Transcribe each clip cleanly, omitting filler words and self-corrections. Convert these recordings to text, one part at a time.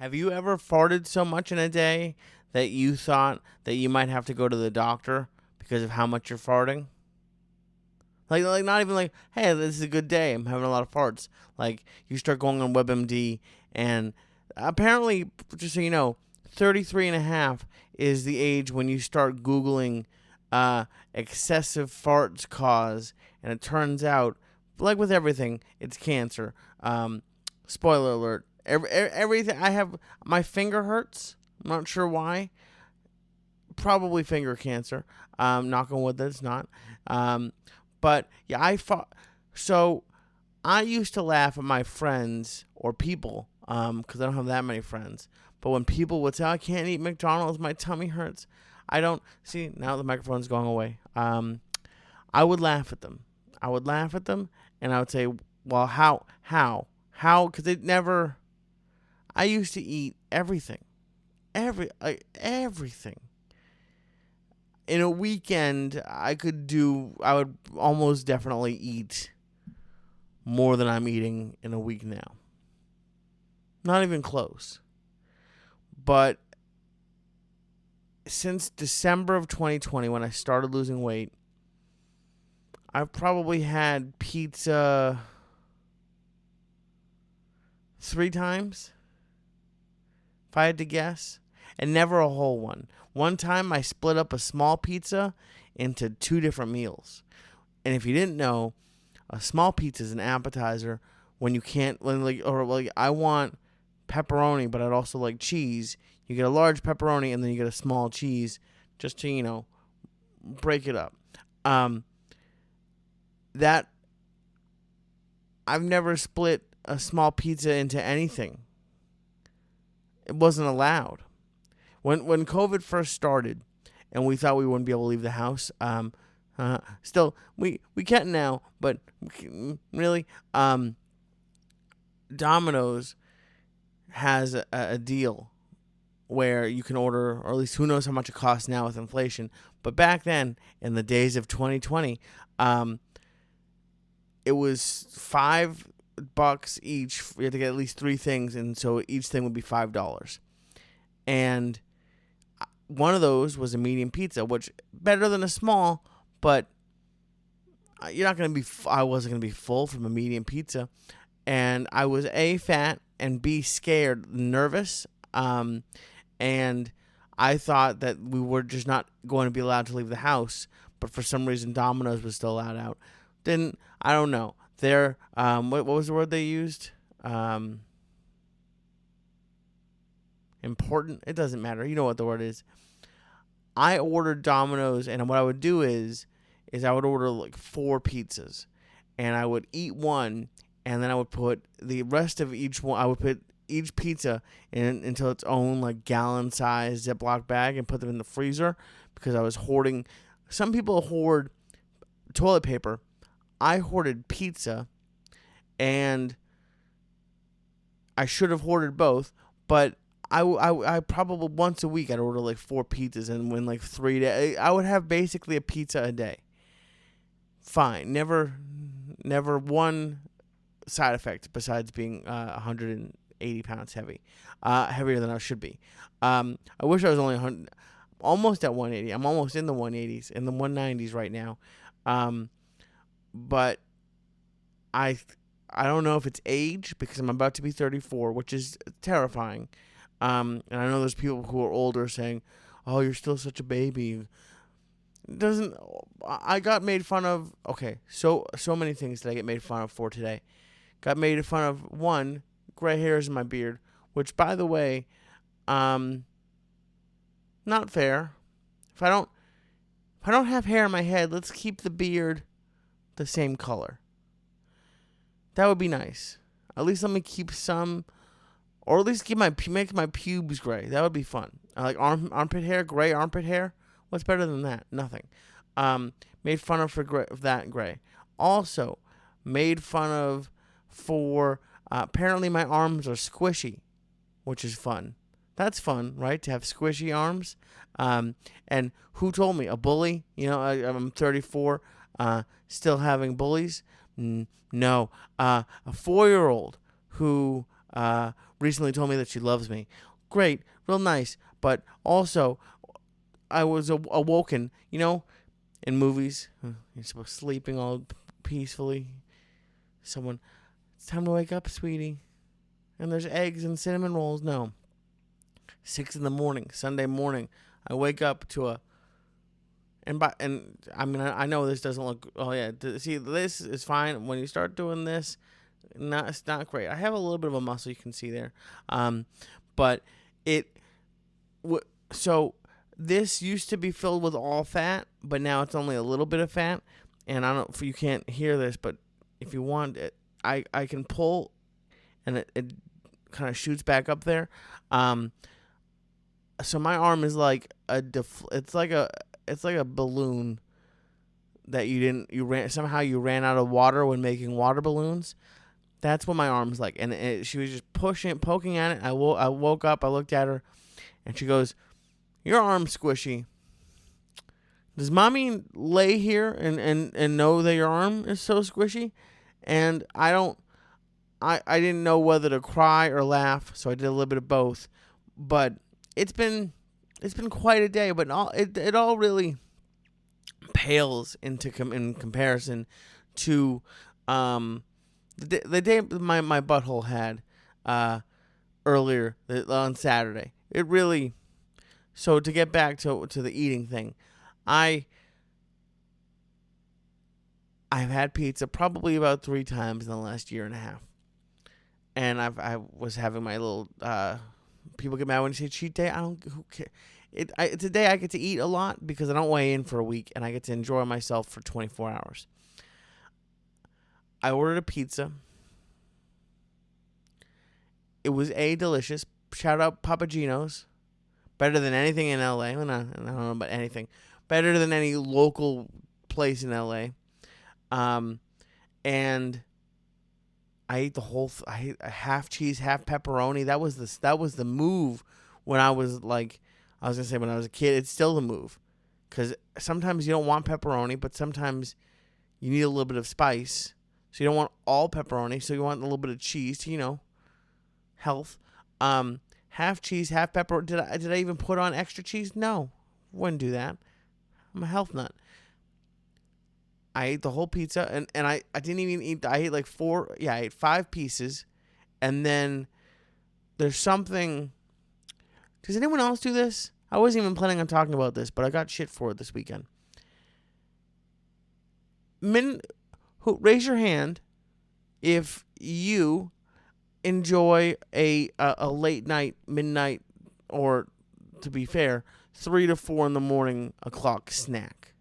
Have you ever farted so much in a day that you thought that you might have to go to the doctor because of how much you're farting? Like not even like, hey, this is a good day. I'm having a lot of farts. Like you start going on WebMD, and apparently, just so you know, 33 and a half is the age when you start Googling excessive farts cause, and it turns out, like with everything, it's cancer. Spoiler alert. Everything I have, my finger hurts. I'm not sure why. Probably finger cancer. Knock on wood that it's not. But yeah, I fought. So I used to laugh at my friends or people, because I don't have that many friends. But when people would say, "I can't eat McDonald's, my tummy hurts," I don't see. Now the microphone's going away. I would laugh at them. I would laugh at them, and I would say, "Well, how?" Because it never. I used to eat everything, everything. In a weekend, I would almost definitely eat more than I'm eating in a week now. Not even close. But since December of 2020, when I started losing weight, I've probably had pizza 3 times, if I had to guess, and never a whole one. One time I split up a small pizza into 2 different meals. And if you didn't know, a small pizza is an appetizer when you can't, I want pepperoni, but I'd also like cheese. You get a large pepperoni and then you get a small cheese just to, break it up. That I've never split a small pizza into anything. It wasn't allowed. When COVID first started, and we thought we wouldn't be able to leave the house, still we can't now, but really, Domino's has a deal where you can order, or at least who knows how much it costs now with inflation. But back then, in the days of 2020, it was $5 each. You had to get at least 3 things, and so each thing would be $5. And one of those was a medium pizza, which better than a small, but you're not going to be. I wasn't going to be full from a medium pizza, and I was A, fat, and B, scared, nervous, and I thought that we were just not going to be allowed to leave the house. But for some reason, Domino's was still allowed out. I don't know. What was the word they used? Important. It doesn't matter. You know what the word is. I ordered Domino's, and what I would do is I would order like 4 pizzas, and I would eat one, and then I would put the rest of each one. I would put each pizza into its own like gallon-sized Ziploc bag and put them in the freezer because I was hoarding. Some people hoard toilet paper. I hoarded pizza, and I should have hoarded both, but I probably once a week I'd order like 4 pizzas, and when like 3 days I would have basically a pizza a day. Fine, never one side effect besides being 180 pounds heavy, heavier than I should be. I wish I was only 100, almost at 180. I'm almost in the 180s, in the 190s right now. But I don't know if it's age because I'm about to be 34, which is terrifying. And I know there's people who are older saying, "Oh, you're still such a baby." I got made fun of. Okay, so many things that I get made fun of for today. Got made fun of, one, gray hairs in my beard, which, by the way, not fair. If I don't have hair in my head, let's keep the beard the same color. That would be nice. At least let me keep some, or at least make my pubes gray. That would be fun. I like armpit hair, gray armpit hair. What's better than that? Nothing. Made fun of for that gray. Also, made fun of for apparently my arms are squishy, which is fun. That's fun, right? To have squishy arms. And who told me? A bully? I'm 34, still having bullies? No. A 4-year-old who recently told me that she loves me. Great, real nice. But also, I was awoken, in movies. You're supposed to sleeping all peacefully. Someone, it's time to wake up, sweetie. And there's eggs and cinnamon rolls. No. 6 in the morning, Sunday morning. I wake up to a, and I mean, I know this doesn't look, oh yeah, see, this is fine. When you start doing this, it's not great. I have a little bit of a muscle you can see there. But so this used to be filled with all fat, but now it's only a little bit of fat. And I don't, you can't hear this, but if you want it, I can pull, and it kind of shoots back up there. So my arm is like it's like a balloon that you ran out of water when making water balloons. That's what my arm's like. And she was just poking at it. I woke up, I looked at her, and she goes, "Your arm's squishy. Does mommy lay here and know that your arm is so squishy?" And I didn't know whether to cry or laugh, so I did a little bit of both. But it's been quite a day, but it all really pales in comparison to the day my butthole had earlier on Saturday. It really. So to get back to the eating thing, I've had pizza probably about 3 times in the last year and a half, and I was having my little. People get mad when you say cheat day. I don't. Who cares? It's a day I get to eat a lot because I don't weigh in for a week, and I get to enjoy myself for 24 hours. I ordered a pizza. It was delicious. Shout out Papa Gino's. Better than anything in LA. I don't know about anything. Better than any local place in LA. And I ate I ate a half cheese, half pepperoni. That was the move when I was when I was a kid. It's still the move, because sometimes you don't want pepperoni, but sometimes you need a little bit of spice. So you don't want all pepperoni, so you want a little bit of cheese to, health. Half cheese, half pepperoni. Did I even put on extra cheese? No, wouldn't do that. I'm a health nut. I ate the whole pizza, and I didn't even eat. I ate like 4. Yeah, I ate 5 pieces, and then there's something. Does anyone else do this? I wasn't even planning on talking about this, but I got shit for it this weekend. Raise your hand if you enjoy a late night, midnight, or to be fair, 3 to 4 in the morning o'clock snack.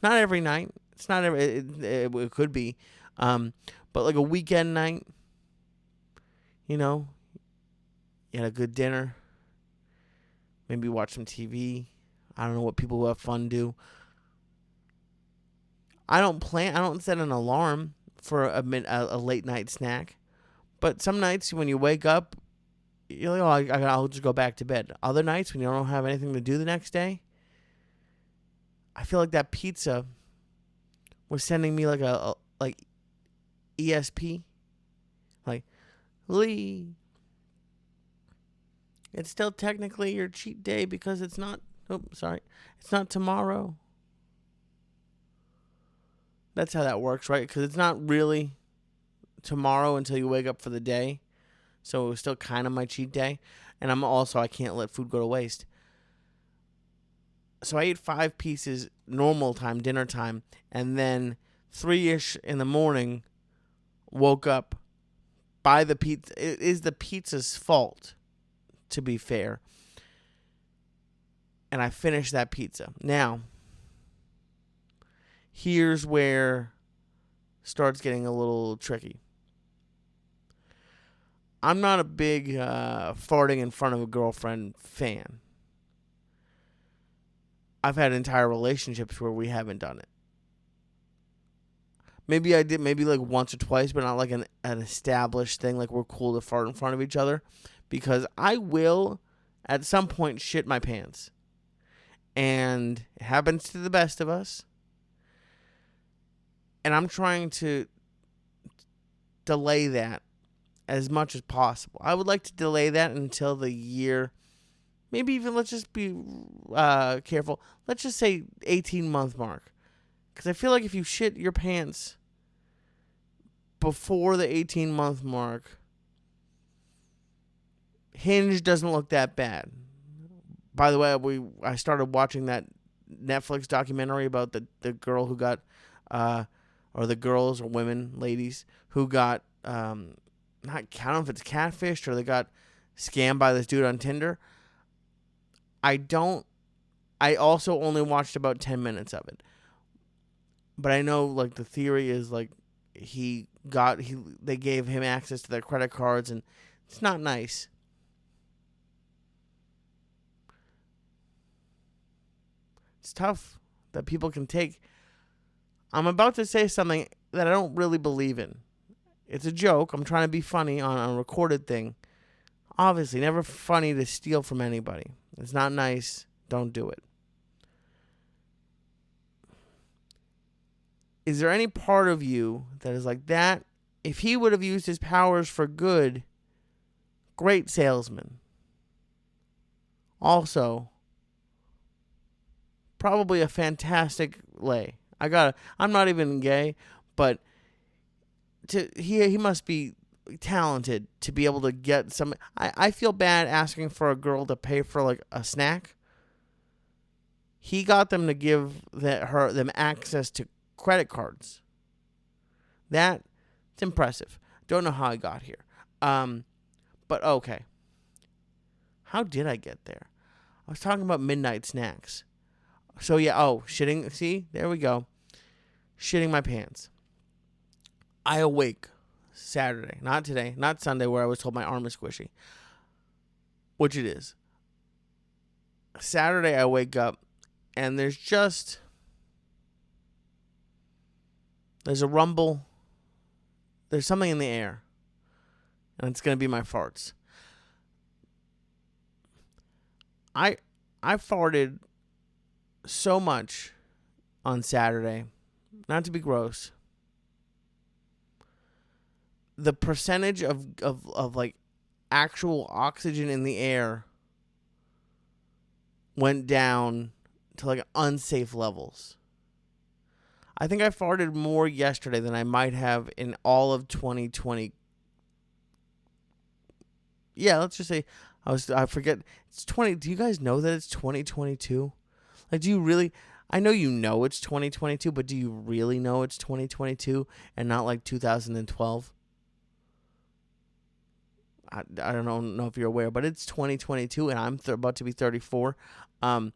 Not every night. It's not every. It could be, but like a weekend night. You had a good dinner. Maybe watch some TV. I don't know what people who have fun do. I don't set an alarm for a late night snack. But some nights when you wake up, you're like, oh, I'll just go back to bed. Other nights when you don't have anything to do the next day, I feel like that pizza was sending me like a ESP. Like, Lee, it's still technically your cheat day because it's not, it's not tomorrow. That's how that works, right? Because it's not really tomorrow until you wake up for the day. So it was still kind of my cheat day. And I can't let food go to waste. So I ate 5 pieces normal time, dinner time, and then 3-ish in the morning, woke up by the pizza. It is the pizza's fault, to be fair. And I finished that pizza. Now, here's where it starts getting a little tricky. I'm not a big farting in front of a girlfriend fan. I've had entire relationships where we haven't done it. Maybe I did, maybe like once or twice, but not like an established thing, like we're cool to fart in front of each other. Because I will, at some point, shit my pants. And it happens to the best of us. And I'm trying to delay that as much as possible. I would like to delay that until the year. Maybe even let's just be careful. Let's just say 18-month mark. Because I feel like if you shit your pants before the 18-month mark, Hinge doesn't look that bad. By the way, I started watching that Netflix documentary about the girl who got, or the girls or women, ladies, who got, not count if it's catfished or they got scammed by this dude on Tinder. I also only watched about 10 minutes of it. But I know, like, the theory is, like, they gave him access to their credit cards, and it's not nice. It's tough that people can take. I'm about to say something that I don't really believe in. It's a joke. I'm trying to be funny on a recorded thing. Obviously, never funny to steal from anybody. It's not nice. Don't do it. Is there any part of you that is like that? If he would have used his powers for good, great salesman. Also, probably a fantastic lay. I'm not even gay, but he must be talented to be able to get some. I feel bad asking for a girl to pay for like a snack. He got them to give them access to credit cards. That's impressive. Don't know how I got here. But okay. How did I get there? I was talking about midnight snacks. So yeah, shitting. See, there we go. Shitting my pants. I awake Saturday, not today, not Sunday, where I was told my arm is squishy, which it is. Saturday, I wake up, and there's a rumble. There's something in the air, and it's gonna be my farts. I farted so much on Saturday, not to be gross. The percentage of like actual oxygen in the air went down to like unsafe levels. I think I farted more yesterday than I might have in all of 2020. Yeah, let's just say I forget. It's 20. Do you guys know that it's 2022? Like, do you really? I know you know it's 2022, but do you really know it's 2022 and not like 2012? I don't know if you're aware, but it's 2022 and I'm about to be 34. I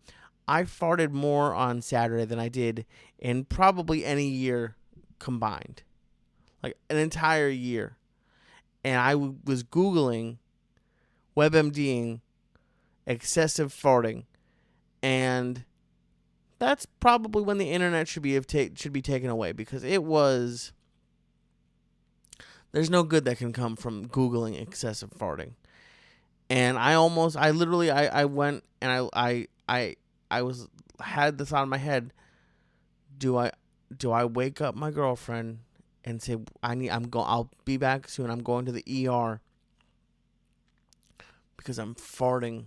farted more on Saturday than I did in probably any year combined. Like an entire year. And I was Googling WebMDing excessive farting. And that's probably when the internet should be taken away, because it was. There's no good that can come from Googling excessive farting. And I went and I had the thought in my head, do I wake up my girlfriend and say I'll be back soon. I'm going to the ER because I'm farting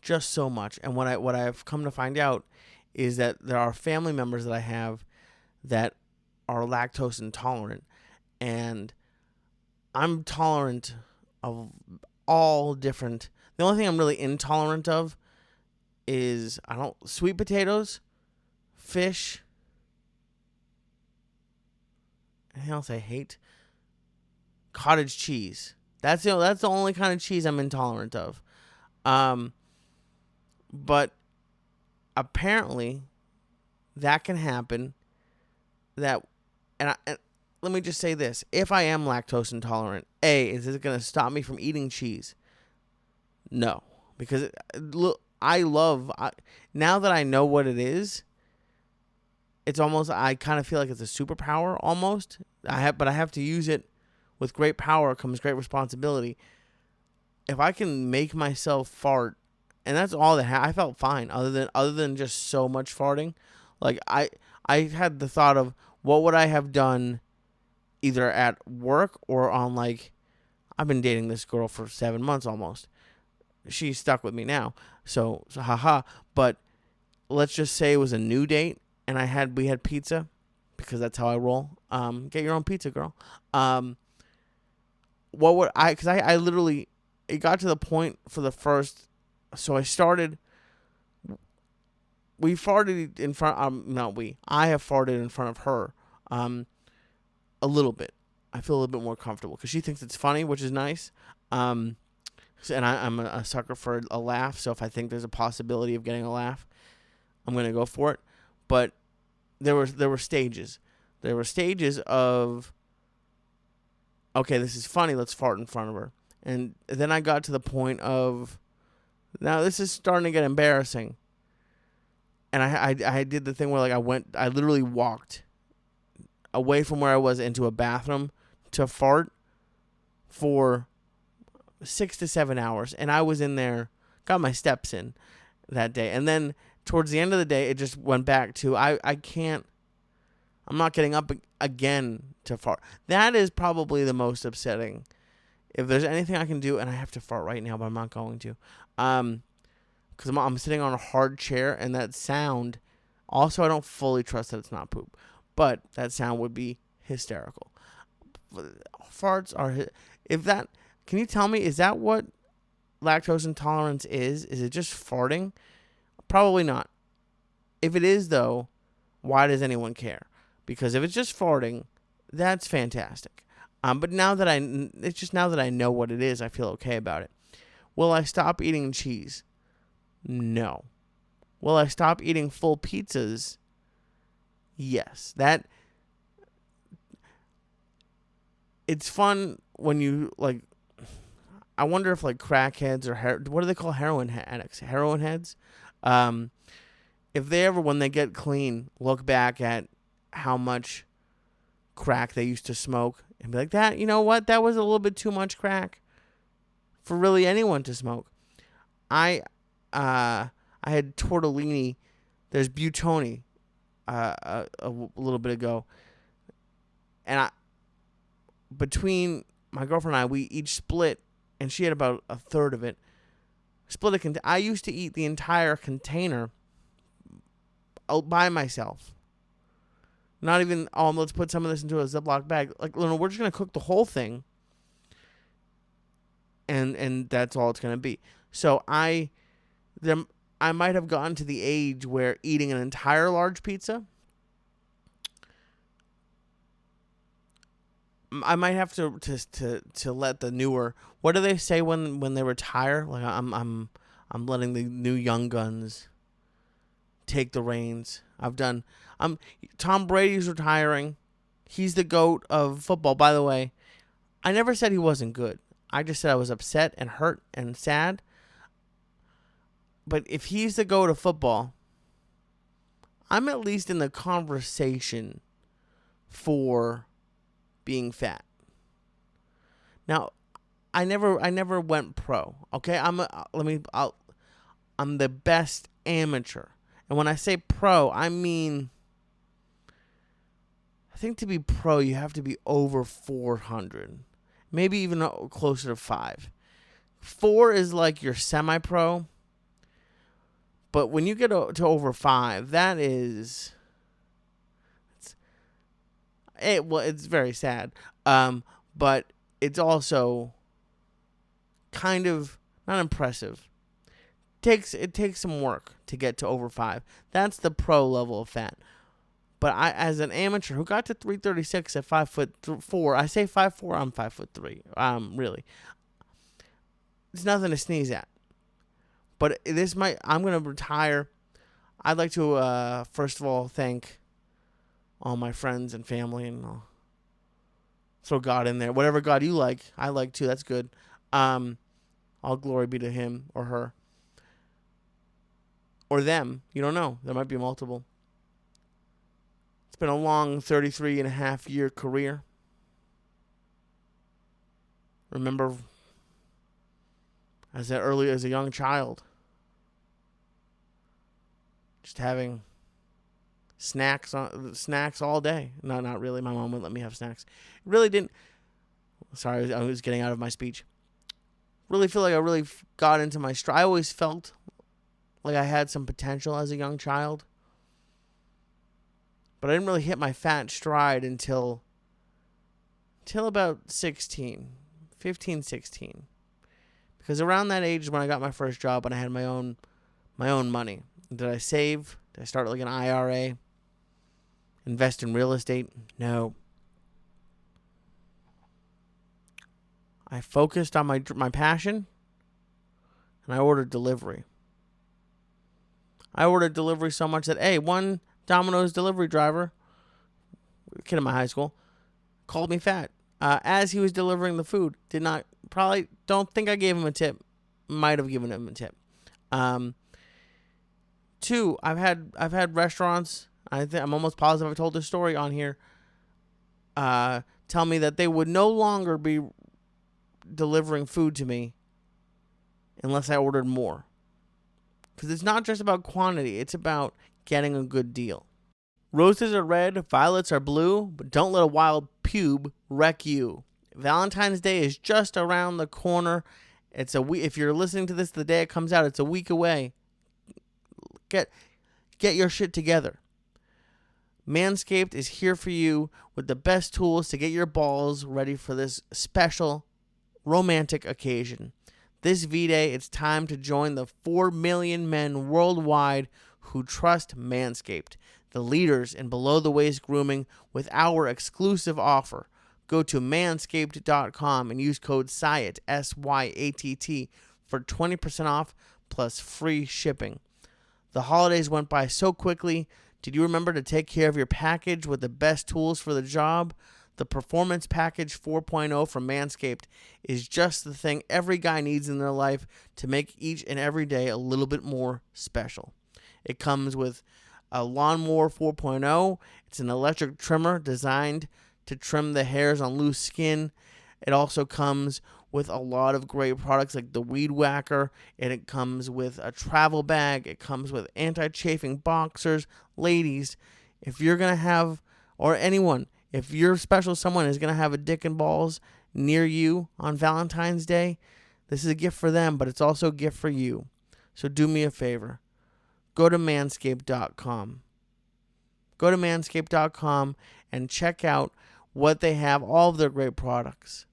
just so much. And what I've come to find out is that there are family members that I have that are lactose intolerant. And I'm tolerant of all different. The only thing I'm really intolerant of is sweet potatoes, fish. Anything else I hate? Cottage cheese. That's the only kind of cheese I'm intolerant of. But apparently that can happen. And let me just say this. If I am lactose intolerant, is it going to stop me from eating cheese? No. Because now that I know what it is, it's almost, I kind of feel like it's a superpower almost. But I have to use it. With great power comes great responsibility. If I can make myself fart, and that's all that I felt fine, other than just so much farting. Like I had the thought of what would I have done either at work or on like I've been dating this girl for 7 months almost. She's stuck with me now. So haha. But let's just say it was a new date and we had pizza because that's how I roll. Get your own pizza, girl. What would because I literally, it got to the point for the first, so we farted in front, not we, I have farted in front of her, a little bit. I feel a little bit more comfortable because she thinks it's funny, which is nice. And I'm a sucker for a laugh, so if I think there's a possibility of getting a laugh, I'm going to go for it. But there were stages. There were stages of, okay, this is funny, let's fart in front of her. And then I got to the point of, now this is starting to get embarrassing. And I did the thing where I literally walked away from where I was into a bathroom to fart for 6 to 7 hours. And I was in there, got my steps in that day. And then towards the end of the day, it just went back to, I'm not getting up again to fart. That is probably the most upsetting. If there's anything I can do, and I have to fart right now, but I'm not going to. Because I'm sitting on a hard chair, and that sound, also I don't fully trust that it's not poop. But that sound would be hysterical. Farts are, can you tell me, is that what lactose intolerance is? Is it just farting? Probably not. If it is, though, why does anyone care? Because if it's just farting, that's fantastic. But now that I know what it is, I feel okay about it. Will I stop eating cheese? No. Will I stop eating full pizzas? Yes. It's fun when you, I wonder if crackheads or what do they call heroin addicts? Heroin heads? If they ever, when they get clean, look back at how much crack they used to smoke and be like, that, you know what? That was a little bit too much crack for really anyone to smoke. I had tortellini. There's Butoni a little bit ago. And between my girlfriend and I, we each split, and she had about a third of it. I used to eat the entire container by myself. Not even, let's put some of this into a Ziploc bag. We're just going to cook the whole thing. And that's all it's going to be. So I might have gotten to the age where eating an entire large pizza, I might have to let the newer, what do they say when they retire? I'm letting the new young guns take the reins. Tom Brady's retiring. He's the GOAT of football. By the way, I never said he wasn't good. I just said I was upset and hurt and sad. But if he's the GOAT of football, I'm at least in the conversation for being fat. Now, I never went pro. Okay, I'm the best amateur. And when I say pro, I mean, I think to be pro, you have to be over 400. Maybe even closer to 5. 4 is like your semi-pro. But when you get to over 5, that is, it's very sad. But it's also kind of not impressive. It takes some work to get to over 5. That's the pro level of fat. But I, as an amateur who got to 336 at 5'4", I say 5'4", I'm 5'3". Really, it's nothing to sneeze at. But I'm gonna retire. I'd like to first of all thank all my friends and family, and I'll throw God in there. Whatever God you like, I like too. That's good. All glory be to him or her. Or them. You don't know. There might be multiple. It's been a long 33-and-a-half-year career. Remember, as a young child, just having snacks all day. No, not really. My mom wouldn't let me have snacks. It really didn't. Sorry, I was getting out of my speech. Really feel like I really got into my stride. I always felt like I had some potential as a young child. But I didn't really hit my fat stride until about 16, 15, 16. Because around that age is when I got my first job and I had my own money. Did I save? Did I start like an IRA? Invest in real estate? No. I focused on my passion, and I ordered delivery. I ordered delivery so much that, one Domino's delivery driver, a kid in my high school, called me fat as he was delivering the food. Probably don't think I gave him a tip. Might have given him a tip. Two, I've had restaurants. I'm almost positive I told this story on here. Tell me that they would no longer be delivering food to me unless I ordered more. Because it's not just about quantity, it's about getting a good deal. Roses are red, violets are blue, but don't let a wild pube wreck you. Valentine's Day is just around the corner. If you're listening to this the day it comes out, it's a week away. Get your shit together. Manscaped is here for you with the best tools to get your balls ready for this special romantic occasion. This V-Day, it's time to join the 4 million men worldwide who trust Manscaped, the leaders in below-the-waist grooming, with our exclusive offer. Go to manscaped.com and use code Syatt, SYATT, for 20% off plus free shipping. The holidays went by so quickly. Did you remember to take care of your package with the best tools for the job? The Performance Package 4.0 from Manscaped is just the thing every guy needs in their life to make each and every day a little bit more special. It comes with a Lawnmower 4.0. It's an electric trimmer designed to trim the hairs on loose skin. It also comes with a lot of great products like the Weed Whacker, and it comes with a travel bag. It comes with anti-chafing boxers. Ladies, if you're going to have, or anyone, if your special someone is going to have a dick and balls near you on Valentine's Day, this is a gift for them, but it's also a gift for you. So do me a favor. Go to manscaped.com. Go to manscaped.com and check out what they have, all of their great products.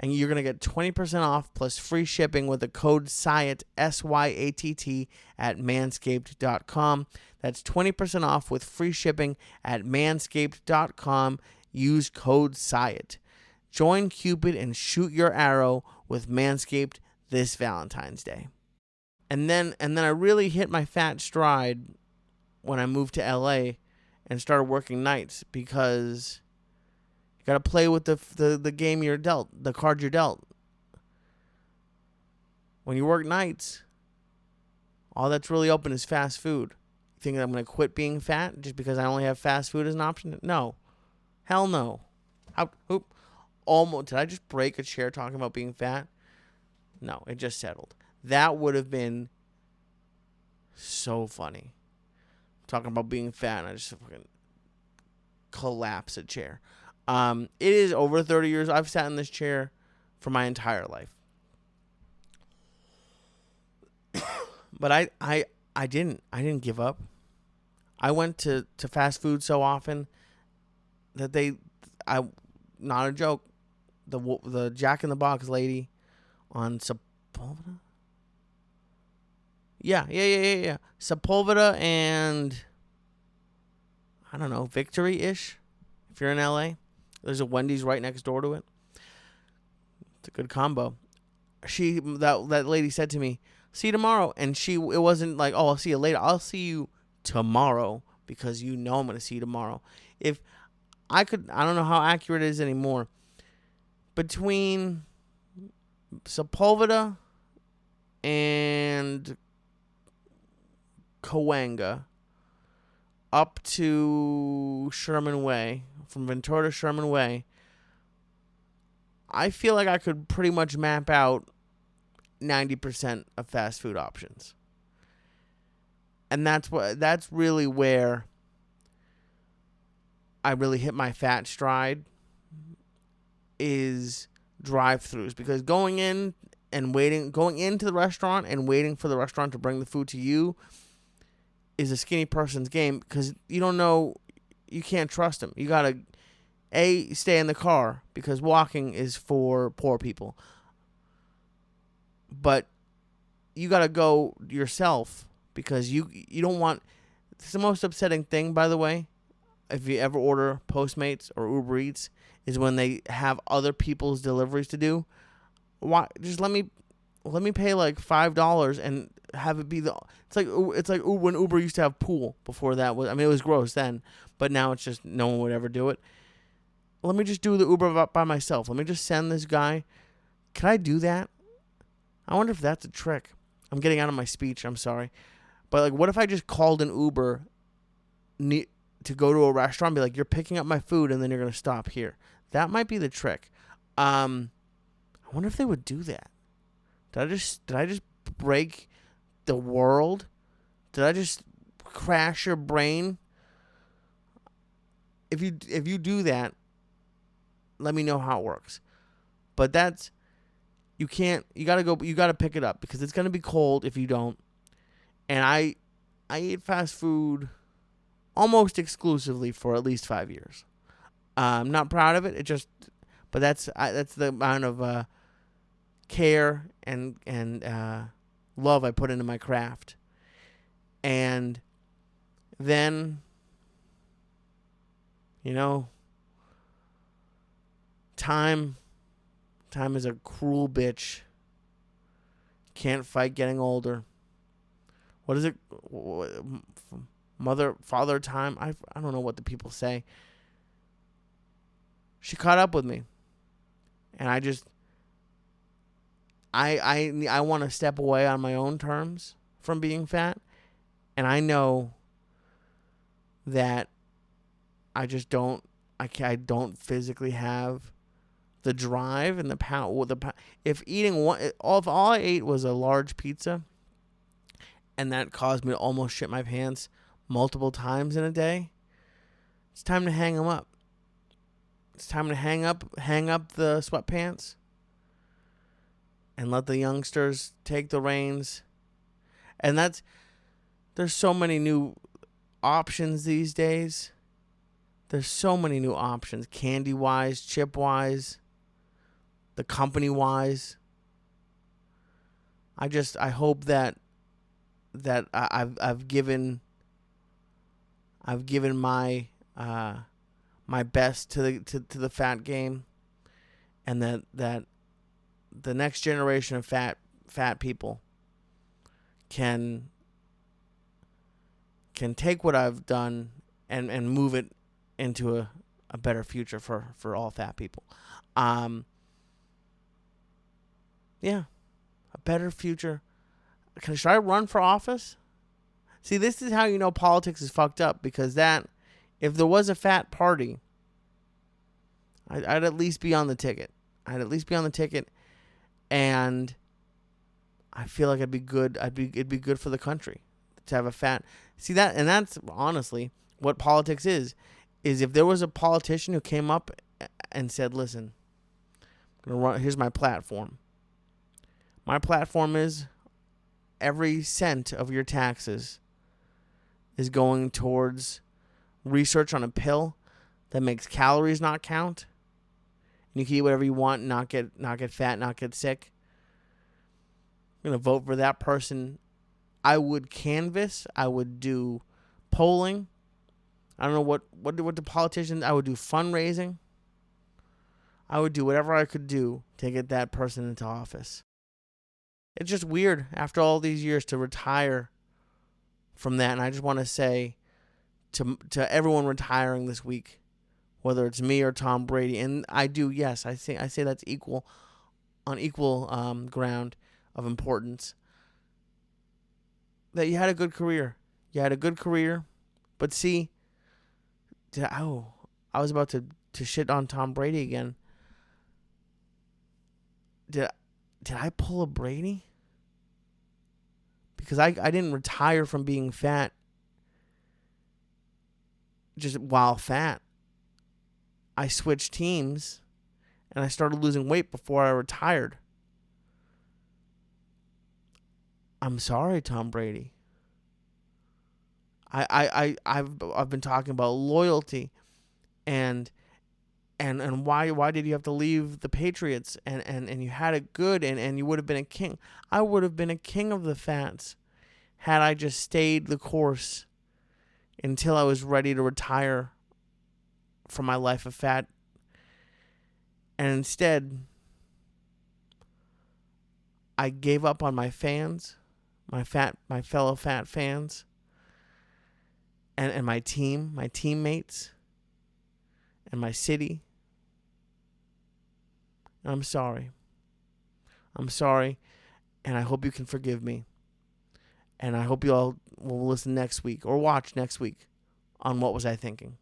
And you're going to get 20% off plus free shipping with the code Syatt, SYATT, at manscaped.com. That's 20% off with free shipping at manscaped.com. Use code Syatt. Join Cupid and shoot your arrow with Manscaped this Valentine's Day. And then I really hit my fat stride when I moved to LA and started working nights, because you got to play with the game you're dealt, the card you're dealt. When you work nights, all that's really open is fast food. You think that I'm going to quit being fat just because I only have fast food as an option? No. Hell no. Almost. Did I just break a chair talking about being fat? No, it just settled. That would have been so funny. Talking about being fat, and I just fucking collapse a chair. It is over 30 years. I've sat in this chair for my entire life. But I didn't give up. I went to fast food so often that not a joke, the Jack in the Box lady on Sepulveda? Yeah. Sepulveda and, I don't know, Victory-ish, if you're in LA. There's a Wendy's right next door to it. It's a good combo. That lady said to me, "See you tomorrow." And it wasn't like, "Oh, I'll see you later." I'll see you tomorrow, because you know I'm going to see you tomorrow. If I don't know how accurate it is anymore. Between Sepulveda and Cahuenga up to Sherman Way, from Ventura to Sherman Way, I feel like I could pretty much map out 90% of fast food options. And that's really where I really hit my fat stride, is drive-throughs, because going into the restaurant and waiting for the restaurant to bring the food to you is a skinny person's game, because you don't know, you can't trust them. You gotta stay in the car, because walking is for poor people, but you gotta go yourself, because you don't want. It's the most upsetting thing, by the way, if you ever order Postmates or Uber Eats, is when they have other people's deliveries to do. Why? Just let me pay like $5 and have it be the. It's like when Uber used to have pool before that was. I mean, it was gross then, but now it's just no one would ever do it. Let me just do the Uber by myself. Let me just send this guy. Can I do that? I wonder if that's a trick. I'm getting out of my speech. I'm sorry. But like, what if I just called an Uber to go to a restaurant and be like, you're picking up my food and then you're going to stop here? That might be the trick. I wonder if they would do that. Did I just break the world? Did I just crash your brain? If you do that, let me know how it works. But you gotta pick it up, because it's gonna be cold if you don't. And I ate fast food almost exclusively for at least 5 years. I'm not proud of it. But that's the amount of care and love I put into my craft. And then, time is a cruel bitch. Can't fight getting older. What is it? Father time? I don't know what the people say. She caught up with me. And I want to step away on my own terms from being fat. And I know that I don't physically have the drive and the power. If all I ate was a large pizza, and that caused me to almost shit my pants multiple times in a day, it's time to hang them up. It's time to hang up the sweatpants and let the youngsters take the reins. And there's so many new options these days. There's so many new options, candy-wise, chip-wise, the company-wise. I hope that I've given my my best to the fat game, and that the next generation of fat people can take what I've done and move it into a better future for all fat people. Yeah, a better future. Should I run for office? See, this is how you know politics is fucked up, because if there was a fat party, I'd at least be on the ticket. And I feel like it'd be good for the country to have a fat. See that, and that's honestly what politics is if there was a politician who came up and said, "Listen, I'm gonna run. Here's my platform. My platform is every cent of your taxes is going towards research on a pill that makes calories not count, and you can eat whatever you want, not get fat, not get sick. I'm gonna vote for that person." I would canvass. I would do polling. I don't know what the politicians. I would do fundraising. I would do whatever I could do to get that person into office. It's just weird after all these years to retire from that, and I just want to say to everyone retiring this week, whether it's me or Tom Brady, and I do, yes, I say that's equal ground of importance, that you had a good career. But see, I was about to shit on Tom Brady again. Did I pull a Brady? Because I didn't retire from being fat just while fat. I switched teams and I started losing weight before I retired. I'm sorry, Tom Brady. I've been talking about loyalty and why did you have to leave the Patriots and you had it good and you would have been a king. I would have been a king of the fats had I just stayed the course until I was ready to retire from my life of fat. And instead, I gave up on my fans, my fellow fat fans, and my team, my teammates, and my city. I'm sorry. I'm sorry, and I hope you can forgive me. And I hope you all will listen next week or watch next week on What Was I Thinking?